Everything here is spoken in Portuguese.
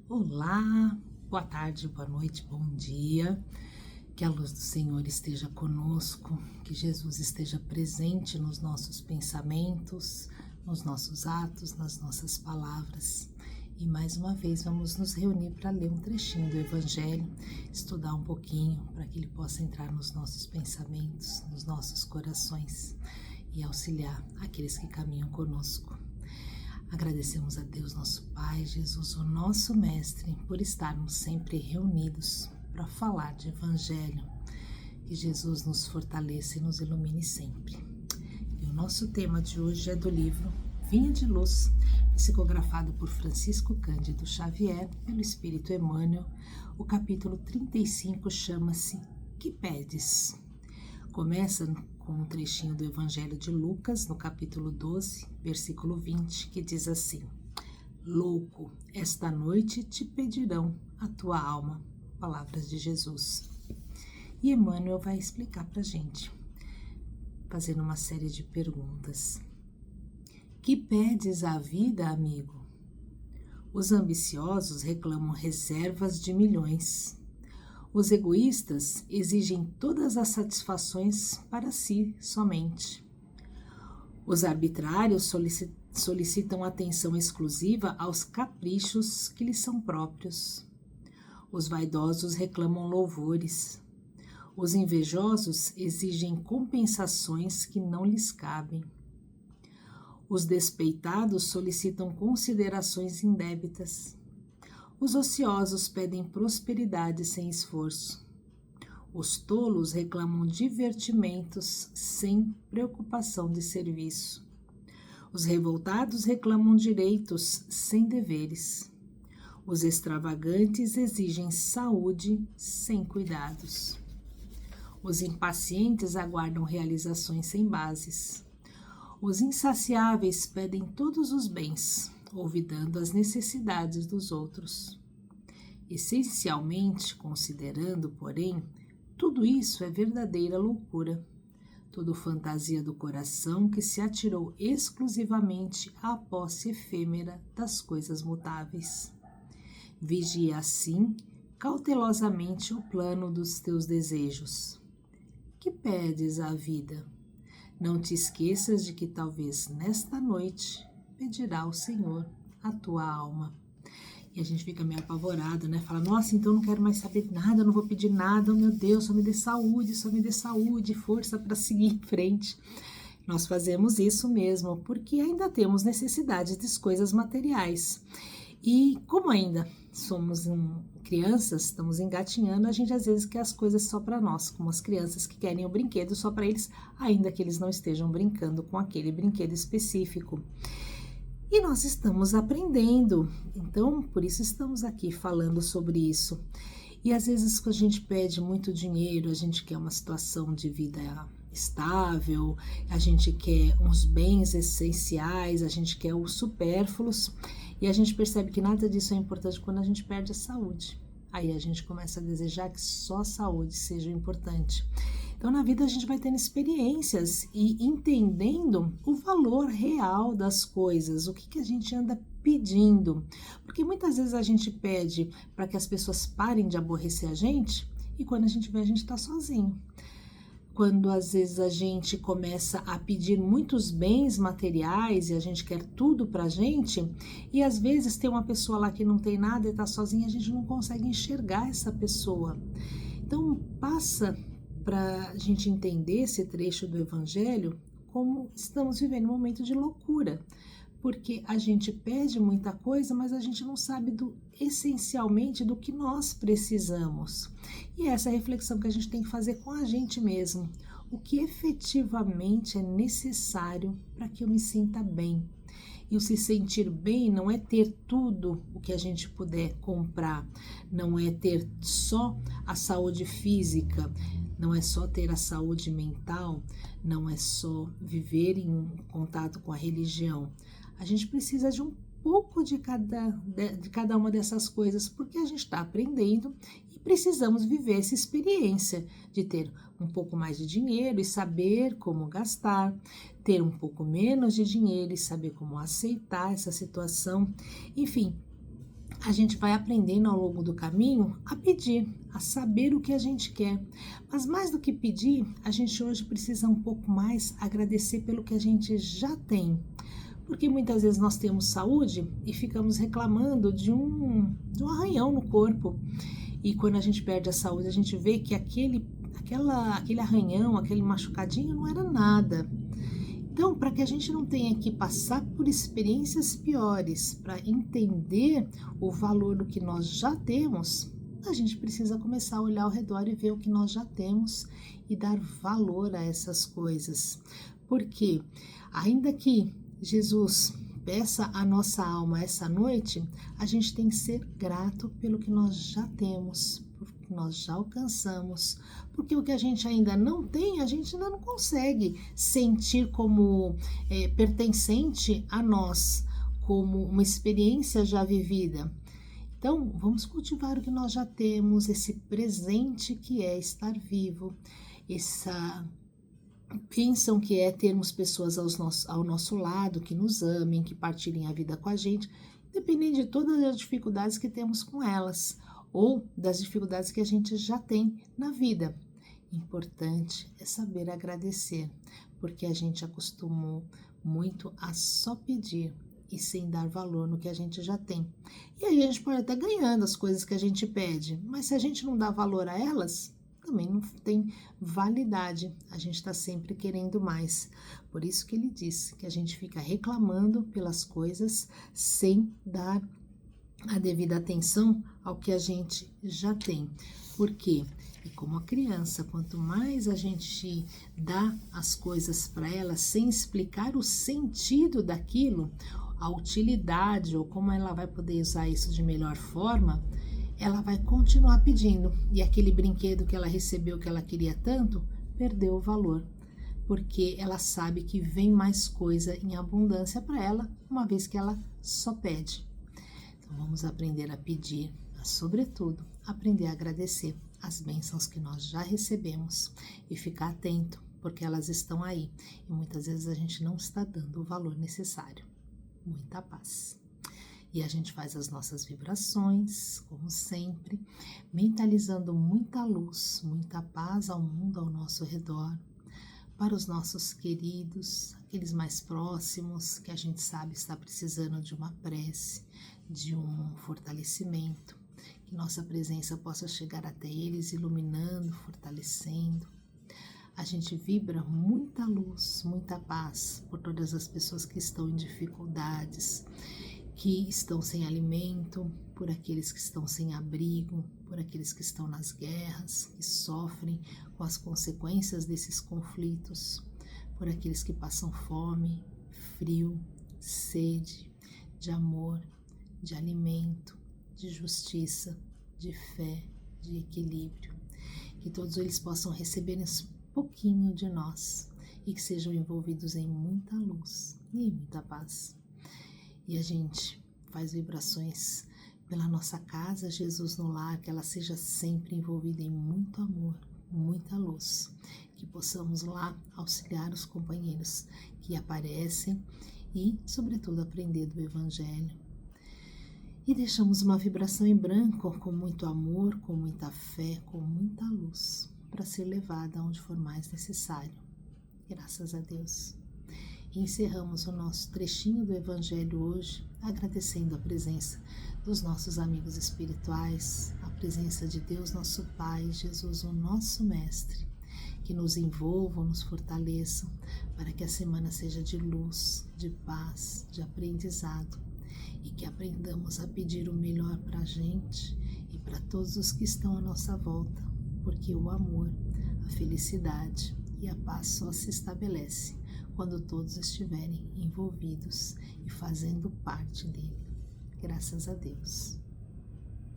Olá, boa tarde, boa noite, bom dia. Que a luz do Senhor esteja conosco, que Jesus esteja presente nos nossos pensamentos, nos nossos atos, nas nossas palavras. E mais uma vez vamos nos reunir para ler um trechinho do Evangelho, estudar um pouquinho para que ele possa entrar nos nossos pensamentos, nos nossos corações e auxiliar aqueles que caminham conosco. Agradecemos a Deus, nosso Pai, Jesus, o nosso Mestre, por estarmos sempre reunidos para falar de Evangelho. Que Jesus nos fortaleça e nos ilumine sempre. E o nosso tema de hoje é do livro Vinha de Luz, psicografado por Francisco Cândido Xavier, pelo Espírito Emmanuel. O capítulo 35 chama-se Que Pedes? Começa com um trechinho do Evangelho de Lucas, no capítulo 12, versículo 20, que diz assim: Louco, esta noite te pedirão a tua alma. Palavras de Jesus. E Emmanuel vai explicar para a gente, fazendo uma série de perguntas. Que pedes à vida, amigo? Os ambiciosos reclamam reservas de milhões. Os egoístas exigem todas as satisfações para si somente. Os arbitrários solicitam atenção exclusiva aos caprichos que lhes são próprios. Os vaidosos reclamam louvores. Os invejosos exigem compensações que não lhes cabem. Os despeitados solicitam considerações indébitas. Os ociosos pedem prosperidade sem esforço. Os tolos reclamam divertimentos sem preocupação de serviço. Os revoltados reclamam direitos sem deveres. Os extravagantes exigem saúde sem cuidados. Os impacientes aguardam realizações sem bases. Os insaciáveis pedem todos os bens, olvidando as necessidades dos outros. Essencialmente, considerando, porém, tudo isso é verdadeira loucura, tudo fantasia do coração que se atirou exclusivamente à posse efêmera das coisas mutáveis. Vigia assim, cautelosamente, o plano dos teus desejos. Que pedes à vida? Não te esqueças de que talvez nesta noite pedirá ao Senhor a tua alma. E a gente fica meio apavorado, né? Fala, nossa, então eu não quero mais saber nada, eu não vou pedir nada, oh meu Deus, só me dê saúde, força para seguir em frente. Nós fazemos isso mesmo, porque ainda temos necessidades de coisas materiais. E como ainda somos crianças, estamos engatinhando, a gente às vezes quer as coisas só para nós, como as crianças que querem o brinquedo só para eles, ainda que eles não estejam brincando com aquele brinquedo específico. E nós estamos aprendendo, então por isso estamos aqui falando sobre isso. E às vezes quando a gente pede muito dinheiro, a gente quer uma situação de vida estável, a gente quer uns bens essenciais, a gente quer os supérfluos, e a gente percebe que nada disso é importante quando a gente perde a saúde. Aí a gente começa a desejar que só a saúde seja importante. Então, na vida a gente vai tendo experiências e entendendo o valor real das coisas, o que a gente anda pedindo. Porque muitas vezes a gente pede para que as pessoas parem de aborrecer a gente e quando a gente vê, a gente está sozinho. Quando às vezes a gente começa a pedir muitos bens materiais e a gente quer tudo pra gente, e às vezes tem uma pessoa lá que não tem nada e tá sozinha, a gente não consegue enxergar essa pessoa. Então passa para a gente entender esse trecho do Evangelho como estamos vivendo um momento de loucura, porque a gente pede muita coisa, mas a gente não sabe essencialmente do que nós precisamos. E essa é a reflexão que a gente tem que fazer com a gente mesmo. O que efetivamente é necessário para que eu me sinta bem? E o se sentir bem não é ter tudo o que a gente puder comprar, não é ter só a saúde física, não é só ter a saúde mental, não é só viver em contato com a religião. A gente precisa de um pouco de cada uma dessas coisas, porque a gente está aprendendo e precisamos viver essa experiência de ter um pouco mais de dinheiro e saber como gastar, ter um pouco menos de dinheiro e saber como aceitar essa situação. Enfim, a gente vai aprendendo ao longo do caminho a pedir, a saber o que a gente quer. Mas mais do que pedir, a gente hoje precisa um pouco mais agradecer pelo que a gente já tem. Porque muitas vezes nós temos saúde e ficamos reclamando de um arranhão no corpo. E quando a gente perde a saúde, a gente vê que aquele arranhão, aquele machucadinho não era nada. Então, para que a gente não tenha que passar por experiências piores, para entender o valor do que nós já temos, a gente precisa começar a olhar ao redor e ver o que nós já temos e dar valor a essas coisas. Porque, ainda que Jesus peça a nossa alma essa noite, a gente tem que ser grato pelo que nós já temos, que nós já alcançamos, porque o que a gente ainda não tem, a gente ainda não consegue sentir como pertencente a nós, como uma experiência já vivida. Então, vamos cultivar o que nós já temos, esse presente que é estar vivo, pensam que é termos pessoas ao nosso lado, que nos amem, que partilhem a vida com a gente, independente de todas as dificuldades que temos com elas, ou das dificuldades que a gente já tem na vida. Importante é saber agradecer, porque a gente acostumou muito a só pedir e sem dar valor no que a gente já tem. E aí a gente pode até ganhando as coisas que a gente pede, mas se a gente não dá valor a elas, também não tem validade. A gente está sempre querendo mais. Por isso que ele diz que a gente fica reclamando pelas coisas sem dar a devida atenção ao que a gente já tem. Por quê? E como a criança, quanto mais a gente dá as coisas para ela sem explicar o sentido daquilo, a utilidade ou como ela vai poder usar isso de melhor forma, ela vai continuar pedindo. E aquele brinquedo que ela recebeu, que ela queria tanto, perdeu o valor. Porque ela sabe que vem mais coisa em abundância para ela, uma vez que ela só pede. Então vamos aprender a pedir, mas sobretudo aprender a agradecer as bênçãos que nós já recebemos e ficar atento, porque elas estão aí e muitas vezes a gente não está dando o valor necessário. Muita paz. E a gente faz as nossas vibrações, como sempre, mentalizando muita luz, muita paz ao mundo ao nosso redor, para os nossos queridos, aqueles mais próximos, que a gente sabe está precisando de uma prece, de um fortalecimento, que nossa presença possa chegar até eles, iluminando, fortalecendo. A gente vibra muita luz, muita paz por todas as pessoas que estão em dificuldades, que estão sem alimento, por aqueles que estão sem abrigo, por aqueles que estão nas guerras, que sofrem com as consequências desses conflitos, por aqueles que passam fome, frio, sede, de amor, de alimento, de justiça, de fé, de equilíbrio. Que todos eles possam receber um pouquinho de nós e que sejam envolvidos em muita luz e em muita paz. E a gente faz vibrações pela nossa casa, Jesus no lar, que ela seja sempre envolvida em muito amor, muita luz. Que possamos lá auxiliar os companheiros que aparecem e, sobretudo, aprender do Evangelho. E deixamos uma vibração em branco com muito amor, com muita fé, com muita luz, para ser levada aonde for mais necessário. Graças a Deus. E encerramos o nosso trechinho do Evangelho hoje, agradecendo a presença dos nossos amigos espirituais, a presença de Deus, nosso Pai, Jesus, o nosso Mestre, que nos envolvam, nos fortaleçam, para que a semana seja de luz, de paz, de aprendizado, e que aprendamos a pedir o melhor para a gente e para todos os que estão à nossa volta, porque o amor, a felicidade e a paz só se estabelece quando todos estiverem envolvidos e fazendo parte dele. Graças a Deus.